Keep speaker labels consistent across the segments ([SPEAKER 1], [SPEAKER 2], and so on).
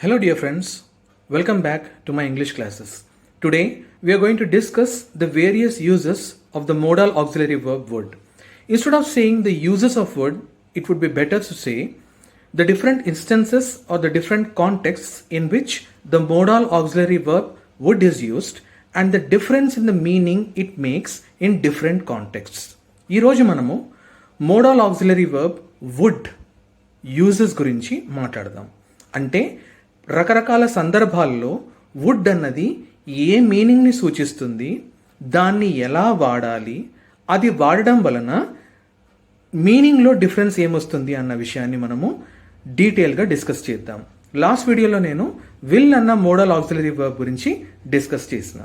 [SPEAKER 1] Hello dear friends, welcome back to my English classes. Today we are going to discuss the various uses of the modal auxiliary verb would. Instead of saying the uses of would, it would be better to say the different instances or the different contexts in which the modal auxiliary verb would is used and the difference in the meaning it makes in different contexts. ఈ రోజు మనము model auxiliary verb would uses గురించి మాట్లాడదాం. అంటే రకరకాల సందర్భాల్లో would అన్నది ఏ మీనింగ్ని సూచిస్తుంది, దాన్ని ఎలా వాడాలి, అది వాడడం వలన మీనింగ్లో డిఫరెన్స్ ఏమొస్తుంది అన్న విషయాన్ని మనము డీటెయిల్గా డిస్కస్ చేద్దాం. లాస్ట్ వీడియోలో నేను విల్ అన్న మోడల్ ఆక్సిలరీ వర్బ్ గురించి డిస్కస్ చేసిన.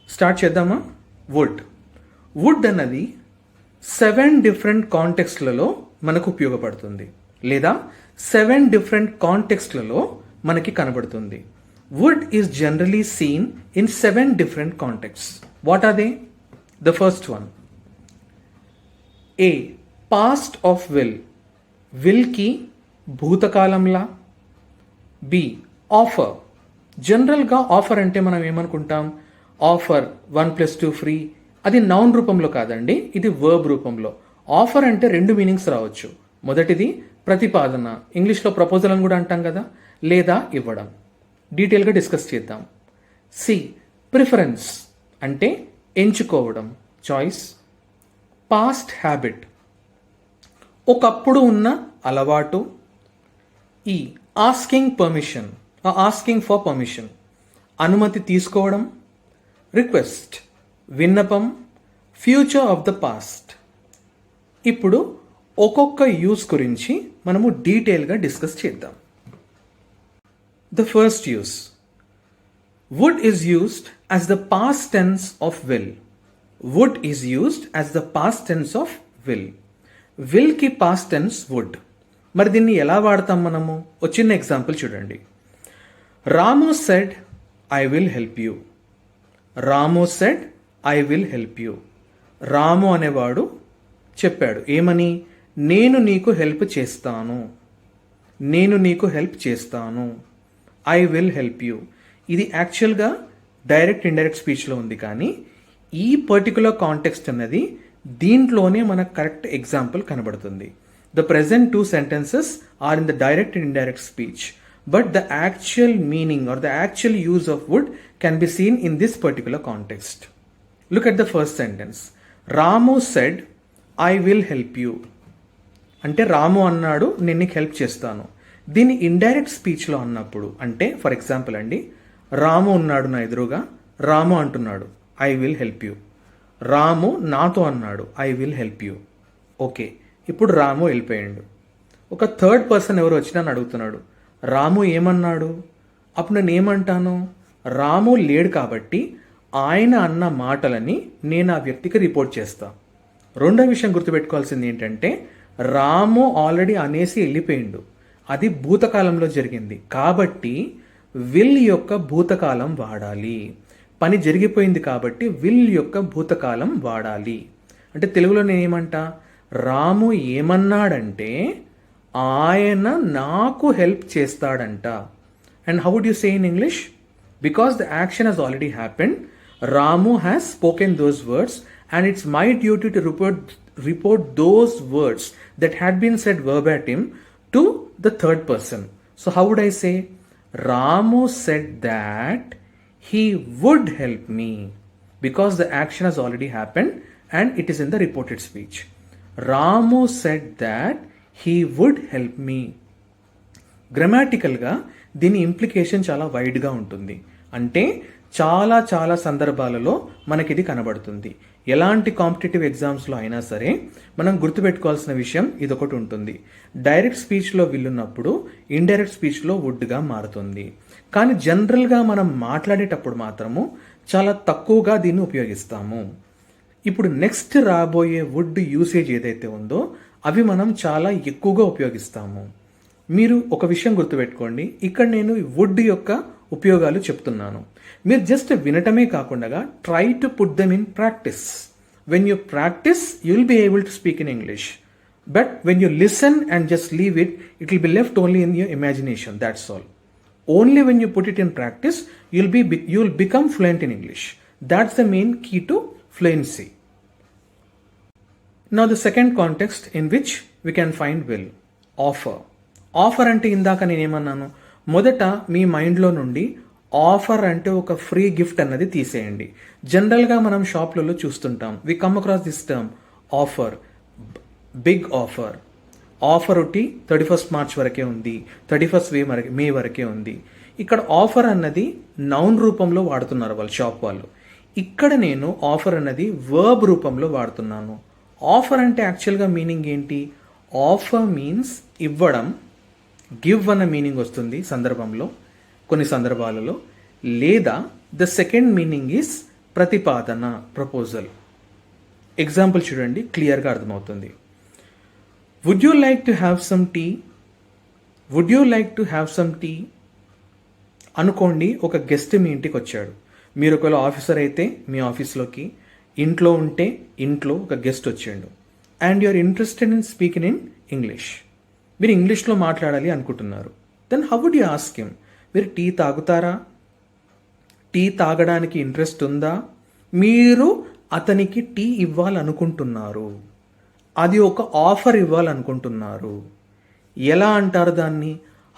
[SPEAKER 1] స్టార్ట్ చేద్దామా? వుడ్ అన్నది 7 డిఫరెంట్ కాంటెక్స్ట్లలో మనకు ఉపయోగపడుతుంది లేదా 7 డిఫరెంట్ కాంటెక్స్ట్లలో మనకి కనబడుతుంది. Would is generally seen in 7 different contexts. What are they? The first one, a past of విల్కి భూతకాలంలా. బి ఆఫర్, జనరల్గా ఆఫర్ అంటే మనం ఏమనుకుంటాం, ఆఫర్ 1+2 ఫ్రీ, అది నౌన్ రూపంలో కాదండి, ఇది వర్బ్ రూపంలో. ఆఫర్ అంటే 2 మీనింగ్స్ రావచ్చు. మొదటిది ప్రతిపాదన, ఇంగ్లీష్లో ప్రపోజల్ అని కూడా అంటాం కదా, లేదా ఇవ్వడం. డీటెయిల్గా డిస్కస్ చేద్దాం. సి ప్రిఫరెన్స్ అంటే ఎంచుకోవడం, చాయిస్. పాస్ట్ హ్యాబిట్, ఒకప్పుడు ఉన్న అలవాటు. ఈ ఆస్కింగ్ ఫర్ పర్మిషన్, అనుమతి తీసుకోవడం. రిక్వెస్ట్, విన్నపం. Future of the past. ఇప్పుడు ఒక్కొక్క యూస్ గురించి మనము డీటెయిల్గా డిస్కస్ చేద్దాం. The first use, would is used as the past tense of will. Would is used as the past tense of విల్కి పాస్ట్ టెన్స్ వుడ్. మరి దీన్ని ఎలా వాడతాం మనము? ఒక చిన్న ఎగ్జాంపుల్ చూడండి. Ramu said I will help you. Ramu said I will help you. Ramu అనేవాడు చెప్పాడు ఏమని? నేను నీకు హెల్ప్ చేస్తాను. I will help you. ఇది యాక్చువల్గా డైరెక్ట్ ఇండైరెక్ట్ స్పీచ్లో ఉంది, కానీ ఈ పర్టికులర్ కాంటెక్స్ట్ అన్నది దీంట్లోనే మనకు కరెక్ట్ ఎగ్జాంపుల్ కనబడుతుంది. The present 2 sentences are in the direct and indirect speech, but the actual meaning or the actual use of would can be seen in this particular context. Look at the first sentence. Ramu said, I will help you. అంటే రాము అన్నాడు నేను నీకు help చేస్తాను. దీన్ని indirect స్పీచ్లో అన్నప్పుడు, అంటే for example అండి, రాము ఉన్నాడు నా ఎదురుగా, రాము అంటున్నాడు ఐ విల్ హెల్ప్ యూ. రాము నాతో అన్నాడు I will help you. Okay, ఇప్పుడు రాము వెళ్ళిపోయాడు. ఒక థర్డ్ పర్సన్ ఎవరు వచ్చి నన్ను అడుగుతున్నాడు, రాము ఏమన్నాడు? అప్పుడు నేను ఏమంటాను? రాము లేడు కాబట్టి ఆయన అన్న మాటలని నేను ఆ వ్యక్తికి రిపోర్ట్ చేస్తా. రెండో విషయం గుర్తుపెట్టుకోవాల్సింది ఏంటంటే, రాము ఆల్రెడీ అనేసి వెళ్ళిపోయిండు, అది భూతకాలంలో జరిగింది కాబట్టి విల్ యొక్క భూతకాలం వాడాలి. పని జరిగిపోయింది కాబట్టి విల్ యొక్క భూతకాలం వాడాలి. అంటే తెలుగులో నేను ఏమంటా, రాము ఏమన్నాడంటే ఆయన నాకు హెల్ప్ చేస్తాడంట. And how would you say in English? Because the action has already happened, Ramu has spoken those words and it's my duty to report those words that had been said verbatim to the third person. So how would I say? Ramu said that he would help me, because the action has already happened and it is in the reported speech. Ramu said that he would help me. గ్రామాటికల్గా దీని implication చాలా వైడ్గా ఉంటుంది. అంటే చాలా చాలా సందర్భాలలో మనకిది కనబడుతుంది. ఎలాంటి కాంపిటేటివ్ ఎగ్జామ్స్లో అయినా సరే మనం గుర్తుపెట్టుకోవాల్సిన విషయం ఇదొకటి ఉంటుంది. డైరెక్ట్ స్పీచ్లో విల్లున్నప్పుడు ఇండైరెక్ట్ స్పీచ్లో వుడ్గా మారుతుంది. కానీ జనరల్గా మనం మాట్లాడేటప్పుడు మాత్రము చాలా తక్కువగా దీన్ని ఉపయోగిస్తాము. ఇప్పుడు నెక్స్ట్ రాబోయే వుడ్ యూసేజ్ ఏదైతే ఉందో అవి మనం చాలా ఎక్కువగా ఉపయోగిస్తాము. మీరు ఒక విషయం గుర్తుపెట్టుకోండి, ఇక్కడ నేను వుడ్ యొక్క ఉపయోగాలు చెప్తున్నాను. మీరు జస్ట్ వినటమే కాకుండా try to put them in practice. When you practice you will be able to speak in English. But when you listen and just leave it, it will be left only in your imagination. That's all. Only when you put it in practice, you'll become fluent in English. That's the main key to fluency. Now the second context in which we can find will, offer. Offer అంటే ఇందాక నేనేమన్నాను, మొదట మీ మైండ్లో నుండి offer అంటే ఒక free gift అన్నది తీసేయండి. జనరల్గా మనం షాప్లలో చూస్తుంటాం, we come across this term offer, big offer. Offer ఒకటి 31st మార్చ్ వరకే ఉంది, 31st మే వరకే ఉంది. ఇక్కడ ఆఫర్ అన్నది నౌన్ రూపంలో వాడుతున్నారు వాళ్ళు, షాప్ వాళ్ళు. ఇక్కడ నేను ఆఫర్ అన్నది వర్బ్ రూపంలో వాడుతున్నాను. ఆఫర్ అంటే యాక్చువల్గా మీనింగ్ ఏంటి? ఆఫర్ మీన్స్ ఇవ్వడం, గివ్ అన్న మీనింగ్ వస్తుంది సందర్భంలో, కొన్ని సందర్భాలలో. లేదా ద సెకండ్ మీనింగ్ ఈస్ ప్రతిపాదన, ప్రపోజల్. ఎగ్జాంపుల్ చూడండి, క్లియర్గా అర్థమవుతుంది. Would you like to have some tea? Would you like to have some tea అనుకోండి. ఒక గెస్ట్ మీ ఇంటికి వచ్చాడు. మీరు ఒకవేళ ఆఫీసర్ అయితే మీ ఆఫీస్లోకి, ఇంట్లో ఉంటే ఇంట్లో ఒక గెస్ట్ వచ్చాడు. And you are interested in speaking in English. మీరు ఇంగ్లీష్లో మాట్లాడాలి అనుకుంటున్నారు. Then how would you ask him? మీరు టీ తాగుతారా? టీ తాగడానికి ఇంట్రెస్ట్ ఉందా? మీరు అతనికి టీ ఇవ్వాలనుకుంటున్నారు, అది ఒక ఆఫర్ ఇవ్వాలనుకుంటున్నారు. ఎలా అంటారు దాన్ని?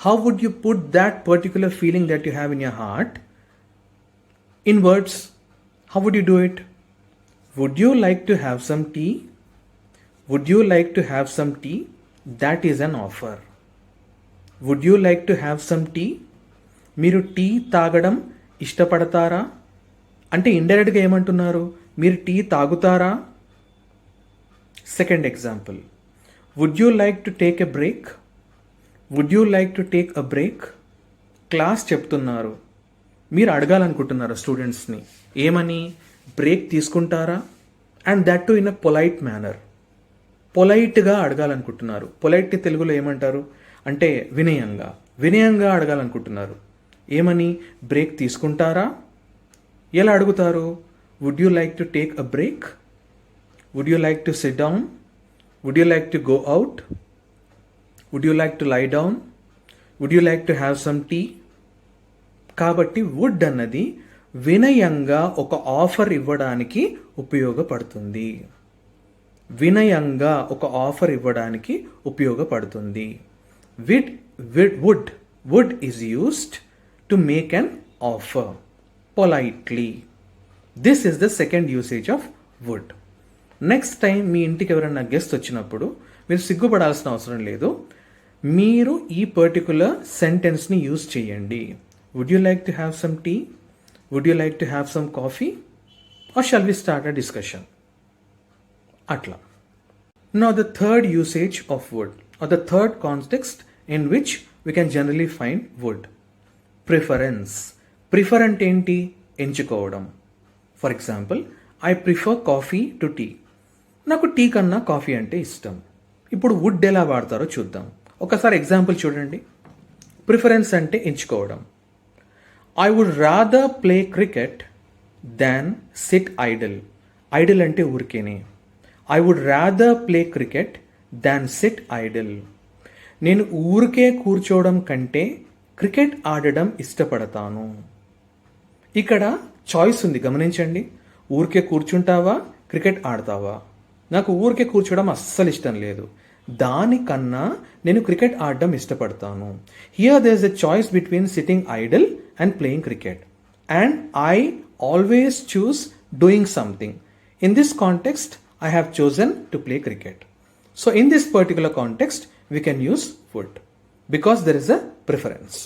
[SPEAKER 1] How would you put that particular feeling that you have in your heart in words? How would you do it? Would you like to have some tea? Would you like to have some tea? That is an offer. Would you like to have some tea? మీరు tea తాగడం ఇష్టపడతారా అంటే ఇండైరెక్ట్గా ఏమంటున్నారు? మీరు tea తాగుతారా? Second example, would you like to take a break? Would you like to take a break? Class చెప్తున్నారు, మీరు అడగాలనుకుంటున్నారు స్టూడెంట్స్ని, ఏమని? బ్రేక్ తీసుకుంటారా? And that too in a polite manner. పొలైట్గా అడగాలనుకుంటున్నారు. పొలైట్ తెలుగులో ఏమంటారు అంటే వినయంగా, వినయంగా అడగాలనుకుంటున్నారు. ఏమని? బ్రేక్ తీసుకుంటారా? ఎలా అడుగుతారు? Would you like to take a break? Would you like to sit down? Would you like to go out? Would you like to lie down? Would you like to have some tea? కాబట్టి would అన్నది వినయంగా ఒక offer ఇవ్వడానికి ఉపయోగపడుతుంది. వినయంగా ఒక offer ఇవ్వడానికి ఉపయోగపడుతుంది. Would is used to make an offer politely. This is the second usage of would. Next time మీ ఇంటికి ఎవరైనా గెస్ట్ వచ్చినప్పుడు మీరు సిగ్గుపడాల్సిన అవసరం లేదు. మీరు ఈ పర్టికులర్ సెంటెన్స్ని యూజ్ చేయండి. Would you like to have some tea? Would you like to have some coffee? Or shall we start a discussion? Atla. Now the third usage of would, or the third context in which we can generally find would. Preference. Prefer ante enti? ఎంచుకోవడం. For example, I prefer coffee to tea. నాకు tea కన్నా coffee అంటే ఇష్టం. ఇప్పుడు would ఎలా వాడతారో చూద్దాం. ఒకసారి example చూడండి. ప్రిఫరెన్స్ అంటే ఎంచుకోవడం. I would rather play cricket than sit idle. Idle అంటే ఊరికేనే. I would rather play cricket than sit idle. నేను ఊరికే కూర్చోవడం కంటే క్రికెట్ ఆడడం ఇష్టపడతాను. ఇక్కడ చాయిస్ ఉంది, గమనించండి. ఊరికే కూర్చుంటావా, క్రికెట్ ఆడతావా? నాకు ఊరికే కూర్చోవడం అస్సలు ఇష్టం లేదు, దానికన్నా నేను క్రికెట్ ఆడడం ఇష్టపడతాను. Here there is a choice between sitting idle and playing cricket, and I always choose doing something. In this context, I have chosen to play cricket. So in this particular context, we can use would because there is a preference.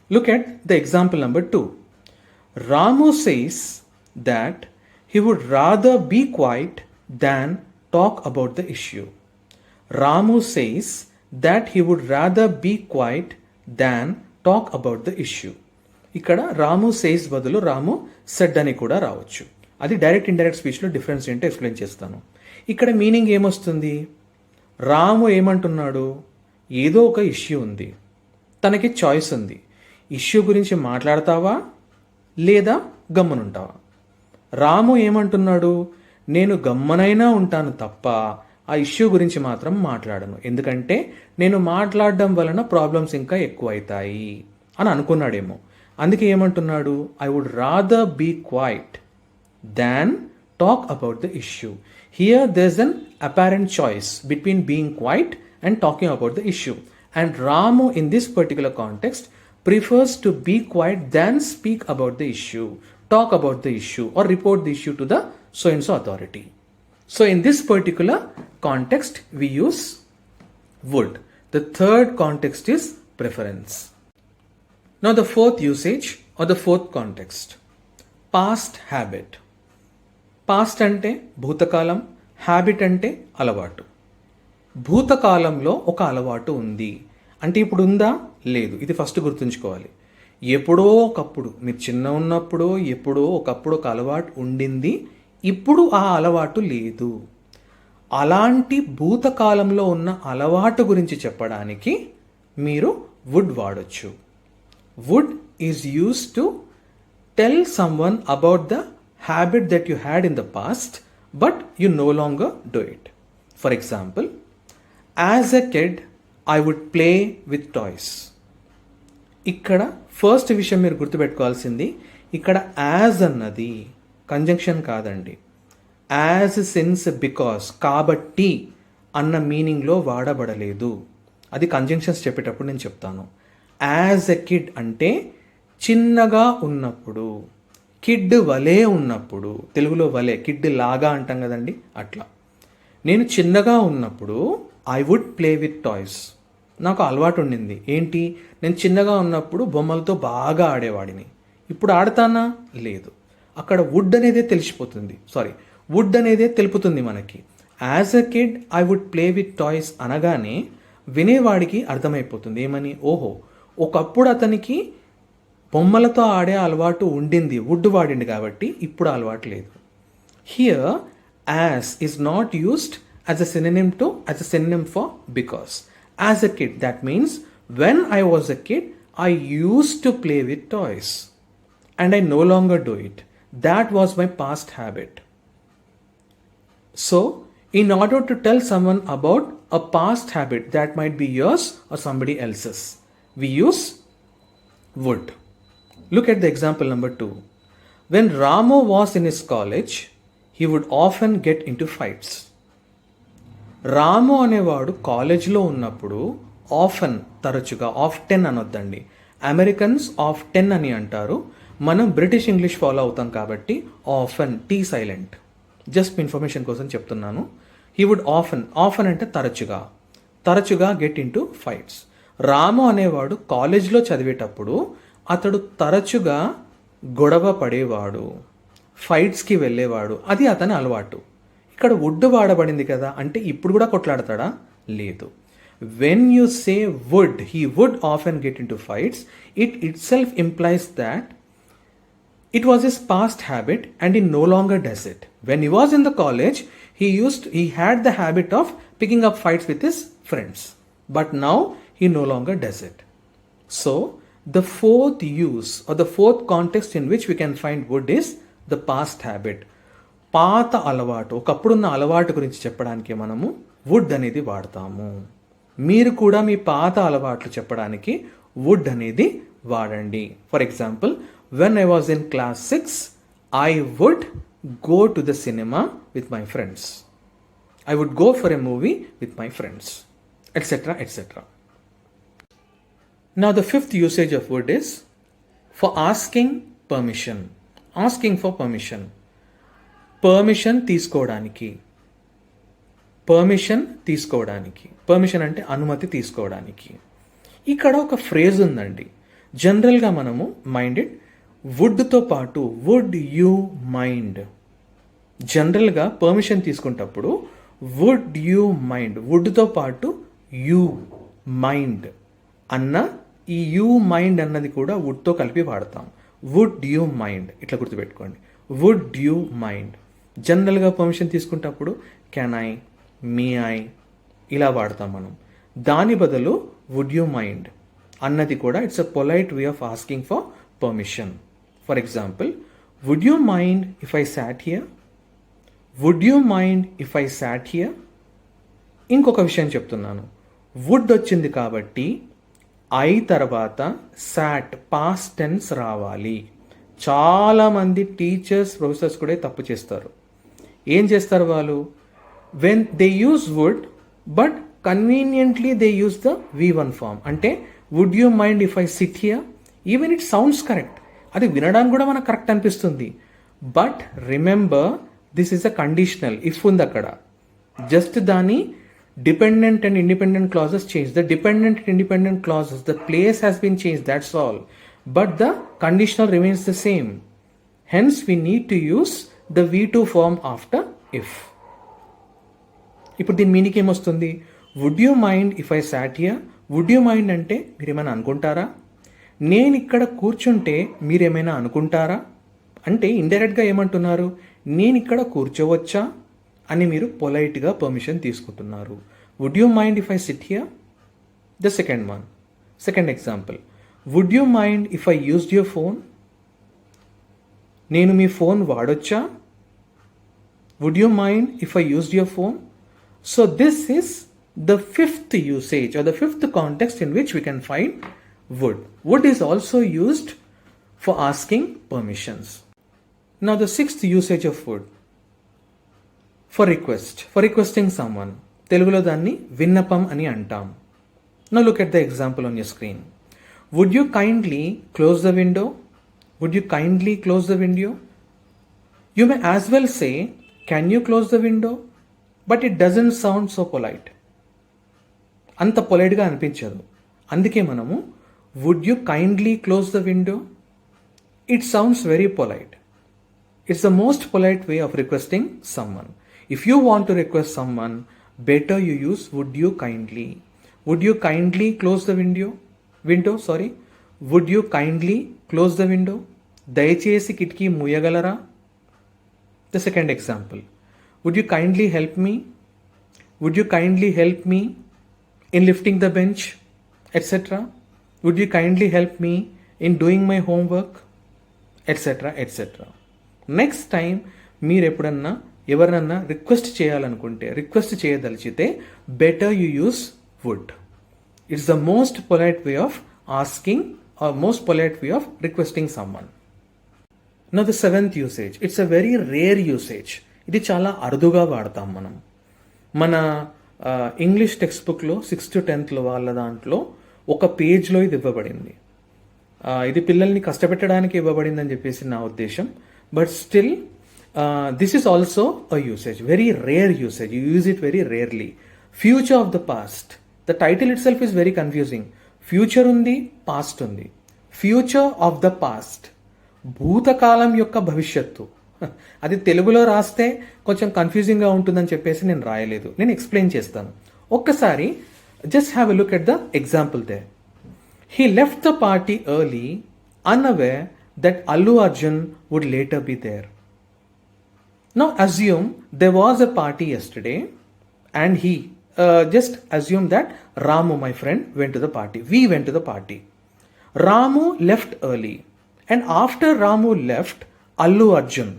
[SPEAKER 1] Look at the example number 2. Ramu says that he would rather be quiet than talk about the issue. Ramu says that he would rather be quiet than talk about the issue. ఇక్కడ రాము says బదులు రాము said అని కూడా రావచ్చు. అది direct indirect స్పీచ్లో difference ఏంటో explain చేస్తాను. ఇక్కడ meaning ఏమొస్తుంది? రాము ఏమంటున్నాడు? ఏదో ఒక ఇష్యూ ఉంది, తనకి చాయిస్ ఉంది. ఇష్యూ గురించి మాట్లాడతావా లేదా గమ్మునుంటావా? రాము ఏమంటున్నాడు? నేను గమ్మనైనా ఉంటాను తప్ప ఆ ఇష్యూ గురించి మాత్రం మాట్లాడను, ఎందుకంటే నేను మాట్లాడడం వలన ప్రాబ్లమ్స్ ఇంకా ఎక్కువ అవుతాయి. అని అనుకున్నాడేమో. అందుకే ఏమంటున్నాడు, I would rather be quiet than talk about the issue. Here there's an apparent choice between being quiet and talking about the issue. And Ramu in this particular context prefers to be quiet than speak about the issue, talk about the issue or report the issue to the so-and-so authority. So in this particular context we use would. The third context is preference. Now the fourth usage or the fourth context, past habit. Past అంటే భూతకాలం, habit అంటే అలవాటు. భూతకాలంలో ఒక అలవాటు ఉంది అంటే ఇప్పుడు ఉందా, లేదు, ఇది ఫస్ట్ గుర్తుంచుకోవాలి. ఎప్పుడో ఒకప్పుడు మీరు చిన్న ఉన్నప్పుడు ఎప్పుడో ఒకప్పుడు ఒక అలవాటు ఉండింది, ఇప్పుడు ఆ అలవాటు లేదు. అలాంటి భూతకాలంలో ఉన్న అలవాటు గురించి చెప్పడానికి మీరు వుడ్ వాడొచ్చు. Would is used to tell someone about the habit that you had in the past but you no longer do it. For example, as a kid I would play with toys. ఇక్కడ first విషయం మీరు గుర్తుపెట్టుకోవాల్సింది, ఇక్కడ as అన్నది conjunction కాదండి. As since because కాబట్టి అన్న మీనింగ్లో వాడబడలేదు. అది కంజంక్షన్స్ చెప్పేటప్పుడు నేను చెప్తాను. యాజ్ ఎ కిడ్ అంటే చిన్నగా ఉన్నప్పుడు, కిడ్ వలే ఉన్నప్పుడు, తెలుగులో వలే కిడ్ లాగా అంటాం కదండి, అట్లా. నేను చిన్నగా ఉన్నప్పుడు I would play with toys. నాకు అలవాటు ఉండింది ఏంటి, నేను చిన్నగా ఉన్నప్పుడు బొమ్మలతో బాగా ఆడేవాడిని. ఇప్పుడు ఆడతానా, లేదు. అక్కడ వుడ్ అనేదే తెలిసిపోతుంది, వుడ్ అనేదే తెలుపుతుంది మనకి. As a kid I would play with toys అనగానే వినేవాడికి అర్థమైపోతుంది ఏమని, ఓహో ఒకప్పుడు అతనికి బొమ్మలతో ఆడే అలవాటు ఉండింది, వుడ్ వాడింది కాబట్టి ఇప్పుడు అలవాటు లేదు. Here as is not used as a synonym for because. As a kid, that means when I was a kid I used to play with toys and I no longer do it. That was my past habit. So in order to tell someone about a past habit that might be yours or somebody else's, we use would. Look at the example number 2. When Ramu was in his college, he would often get into fights. రాము అనేవాడు కాలేజ్లో ఉన్నప్పుడు often, తరచుగా, often అనొద్దండి. Americans often అని అంటారు, మనం British English follow అవుతాం కాబట్టి often, t silent. Just information కోసం చెప్తున్నాను. హీ వుడ్ ఆఫెన్ అంటే తరచుగా గెట్ ఇంటూ ఫైట్స్. రాము అనేవాడు కాలేజ్లో చదివేటప్పుడు అతడు తరచుగా గొడవ పడేవాడు, ఫైట్స్కి వెళ్ళేవాడు, అది అతని అలవాటు. ఇక్కడ వుడ్ వాడబడింది కదా, అంటే ఇప్పుడు కూడా కొట్లాడతాడా, లేదు. When you say would, he would often get into fights, itself implies that it was his past habit and he no longer does it. When he was in the college, he had the habit of picking up fights with his friends, but now he no longer does it. So the fourth use or the fourth context in which we can find would is the past habit. పాత అలవాటు, ఒకప్పుడున్న అలవాటు గురించి చెప్పడానికి మనము would అనేది వాడతాము. మీరు కూడా మీ పాత అలవాట్లు చెప్పడానికి వుడ్ అనేది వాడండి. For example, when I was in class 6, I would go to the cinema with my friends. I would go for a movie with my friends, etc., etc. Now the fifth usage of would is for asking permission. Asking for permission. Permission తీసుకోవడానికి. Permission అంటే అనుమతి తీసుకోవడానికి. ఇక్కడ ఒక phrase ఉందండి. జనరల్గా మనము minded వుడ్తో పాటు వుడ్ యూ మైండ్, జనరల్గా పర్మిషన్ తీసుకునేటప్పుడు వుడ్ యూ మైండ్, వుడ్తో పాటు యూ మైండ్ అన్న ఈ యూ మైండ్ అన్నది కూడా వుడ్తో కలిపి వాడతాం. వుడ్ యూ మైండ్, ఇట్లా గుర్తుపెట్టుకోండి. వుడ్ యూ మైండ్ జనరల్గా పర్మిషన్ తీసుకునేటప్పుడు కెన్ ఐ, మీ ఐ ఇలా వాడతాం మనం. దాని బదులు వుడ్ యూ మైండ్ అన్నది కూడా it's a polite way of asking for permission. For example, would you mind if I sat here? Would you mind if I sat here? ఇంకొక విషయం చెప్తున్నాను. వుడ్ వచ్చింది కాబట్టి ఐ తర్వాత సాట్ పాస్ట్ టెన్స్ రావాలి. చాలామంది టీచర్స్ ప్రొఫెసర్స్ కూడా తప్పు చేస్తారు. ఏం చేస్తారు వాళ్ళు? When they use would but conveniently they use the V1 form. అంటే would you mind if I sit here? Even it sounds correct, అది వినడానికి కూడా మనకు కరెక్ట్ అనిపిస్తుంది. But remember this is a conditional. If ఉంది అక్కడ, జస్ట్ దాని dependent and independent clauses change. The dependent and independent clauses, the place has been changed, that's all. But the conditional remains the same. Hence, we need to use the V2 form after if. ఇప్పుడు దీని meaning ఏమొస్తుంది? Would you mind if I sat here? Would you mind అంటే మీరేమైనా అనుకుంటారా? నేను ఇక్కడ కూర్చుంటే మీరేమైనా అనుకుంటారా అంటే ఇండైరెక్ట్గా ఏమంటున్నారు? నేను ఇక్కడ కూర్చోవచ్చా అని మీరు పొలైట్గా పర్మిషన్ తీసుకుంటున్నారు. Would you mind if I sit here? The second one, second example, would you mind if I used your phone? నేను మీ ఫోన్ వాడొచ్చా? Would you mind if I used your phone? So this is the fifth usage or the fifth context in which we can find would. Would is also used for asking permissions. Now the sixth usage of would, for request, for requesting someone. తెలుగులో దాన్ని విన్నపం అని అంటాం. Now look at the example on your screen. Would you kindly close the window? Would you kindly close the window? You may as well say, can you close the window? But it doesn't sound so polite. అంత పొలైట్గా అనిపించదు. అందుకే మనము would you kindly close the window? It sounds very polite. It's the most polite way of requesting someone. If you want to request someone, better you use would you kindly. Would you kindly close the window? Would you kindly close the window? దయచేసి కిటికీ మూయగలరా? The second example. Would you kindly help me? Would you kindly help me in lifting the bench, etc.? Would you kindly help me in doing my homework, etc., etc. Next time మీరు ఎప్పుడన్నా ఎవరినన్నా request చేయాలనుకుంటే, request చేయదలిచితే better you use would. It's the most polite way of asking or most polite way of requesting someone. Now the seventh usage, it's a very rare usage. ఇది చాలా అరుదుగా వాడతాం మనం. మన ఇంగ్లీష్ టెక్స్ట్ బుక్లో 6th to 10th వాళ్ళ దాంట్లో ఒక పేజ్లో ఇది ఇవ్వబడింది. ఇది పిల్లల్ని కష్టపెట్టడానికి ఇవ్వబడిందని చెప్పేసి నా ఉద్దేశం. But still, this is also a usage, very rare usage. You use it very rarely. Future of the past. The title itself is very confusing. Future undi, past undi. Future of the past. భూతకాలం యొక్క భవిష్యత్తు. అది తెలుగులో రాస్తే కొంచెం కన్ఫ్యూజింగ్గా ఉంటుందని చెప్పేసి నేను రాయలేదు. నేను ఎక్స్ప్లెయిన్ చేస్తాను. ఒక్కసారి just have a look at the example they. He left the party early, unaware that Allu Arjun would later be there. Now assume there was a party yesterday and he just assume that Ramu, my friend, went to the party. We went to the party. Ramu left early, and after Ramu left, Allu Arjun.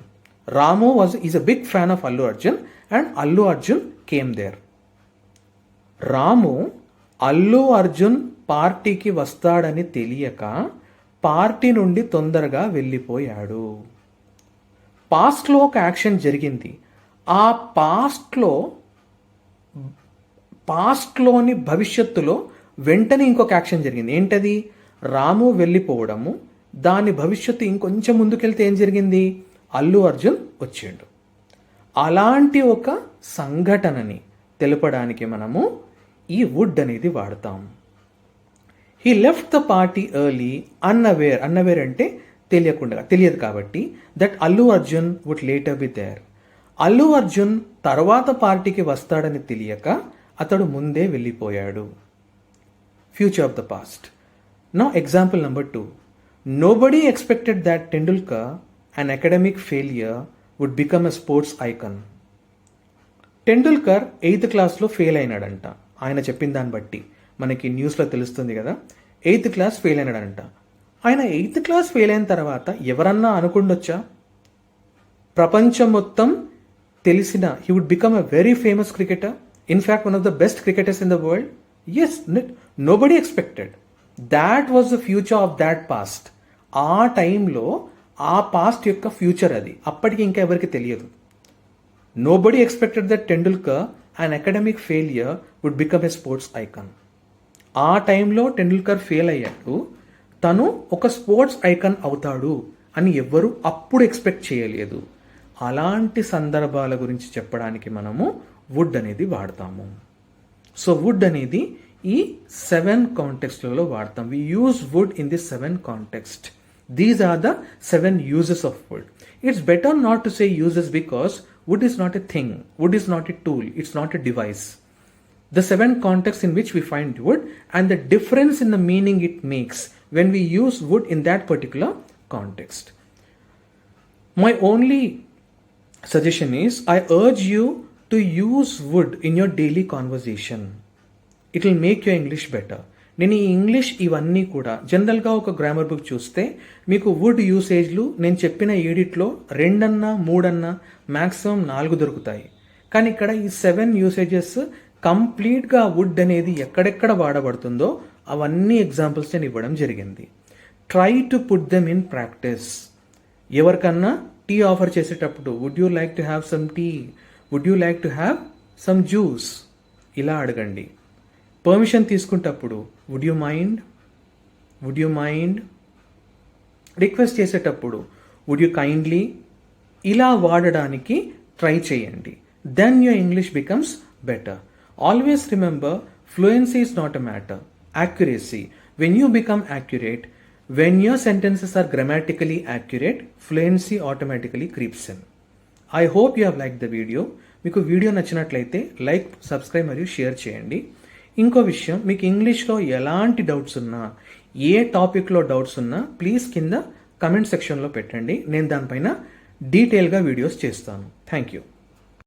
[SPEAKER 1] Is a big fan of Allu Arjun, and Allu Arjun came there. Ramu Allu Arjun పార్టీకి వస్తాడని తెలియక party నుండి తొందరగా వెళ్ళిపోయాడు. పాస్ట్లో ఒక action జరిగింది. ఆ పాస్ట్లోని భవిష్యత్తులో వెంటనే ఇంకొక యాక్షన్ జరిగింది. ఏంటది? రాము వెళ్ళిపోవడము. దాని భవిష్యత్తు ఇంకొంచెం ముందుకెళ్తే ఏం జరిగింది? అల్లు అర్జున్ వచ్చాడు. అలాంటి ఒక సంఘటనని తెలపడానికి మనము ఈ వుడ్ అనేది వాడతాం. He left the party early unaware. Unaware అంటే తెలియదు కాబట్టి. That Allu Arjun would later be there. Allu Arjun తర్వాత పార్టీకి వస్తాడని తెలియక అతడు ముందే వెళ్ళిపోయాడు. Future of the past. Now example number 2. Nobody expected that Tendulkar, an academic failure, would become a sports icon. Tendulkar 8th క్లాస్లో ఫెయిల్ అయినాడంట. ఆయన చెప్పిన దాన్ని బట్టి మనకి న్యూస్లో తెలుస్తుంది కదా, 8th క్లాస్ ఫెయిల్ అయినాడంట. ఆయన 8th క్లాస్ ఫెయిల్ అయిన తర్వాత ఎవరన్నా అనుకుండొచ్చా ప్రపంచం మొత్తం తెలిసిన he would become a very famous cricketer, in fact one of the best cricketers in the world? Yes, nobody expected. That was the future of that past. ఆ టైంలో ఆ పాస్ట్ యొక్క ఫ్యూచర్ అది. అప్పటికి ఇంకా ఎవరికి తెలియదు. Nobody expected that Tendulkar and academic failure would become a sports icon. ఆ టైంలో టెండూల్కర్ ఫెయిల్ అయ్యాడు, తను ఒక స్పోర్ట్స్ ఐకాన్ అవుతాడు అని ఎవ్వరూ అప్పుడు ఎక్స్పెక్ట్ చేయలేదు. అలాంటి సందర్భాల గురించి చెప్పడానికి మనము వుడ్ అనేది వాడతాము. సో వుడ్ అనేది ఈ 7 కాంటెక్స్ట్లలో వాడతాం. We use would in the 7 context. These are the 7 uses of would. It's better not to say uses because wood is not a thing, wood is not a tool, it's not a device. The 7 contexts in which we find wood and the difference in the meaning it makes when we use wood in that particular context. My only suggestion is I urge you to use wood in your daily conversation. It will make your English better. నేను ఈ English ఇవన్నీ కూడా జనరల్గా ఒక grammar book చూస్తే మీకు would యూసేజ్లు నేను చెప్పిన 7లో 2 అన్నా 3 అన్నా మ్యాక్సిమం 4 దొరుకుతాయి. కానీ ఇక్కడ ఈ 7 యూసేజెస్ కంప్లీట్గా వుడ్ అనేది ఎక్కడెక్కడ వాడబడుతుందో అవన్నీ ఎగ్జాంపుల్స్ నేను ఇవ్వడం జరిగింది. Try to put them in practice. ఎవరికన్నా టీ ఆఫర్ చేసేటప్పుడు would you like to have some tea, would you like to have some juice ఇలా అడగండి. పర్మిషన్ తీసుకుంటప్పుడు వుడ్ యూ మైండ్, రిక్వెస్ట్ చేసేటప్పుడు వుడ్ యూ కైండ్లీ ఇలా వాడడానికి ట్రై చేయండి. Then your English becomes better. Always remember fluency is not a matter, accuracy. When you become accurate, when your sentences are grammatically accurate, fluency automatically creeps in. I hope you have like the video. మీకు video నచ్చినట్లయితే like, subscribe మరియు share చేయండి. ఇంకో విషయం, మీకు ఇంగ్లీష్లో ఎలాంటి doubts ఉన్నా, ఏ టాపిక్లో డౌట్స్ ఉన్నా ప్లీజ్ కింద కమెంట్ సెక్షన్లో పెట్టండి. నేను దానిపైన డీటెయిల్గా వీడియోస్ చేస్తాను. Thank you.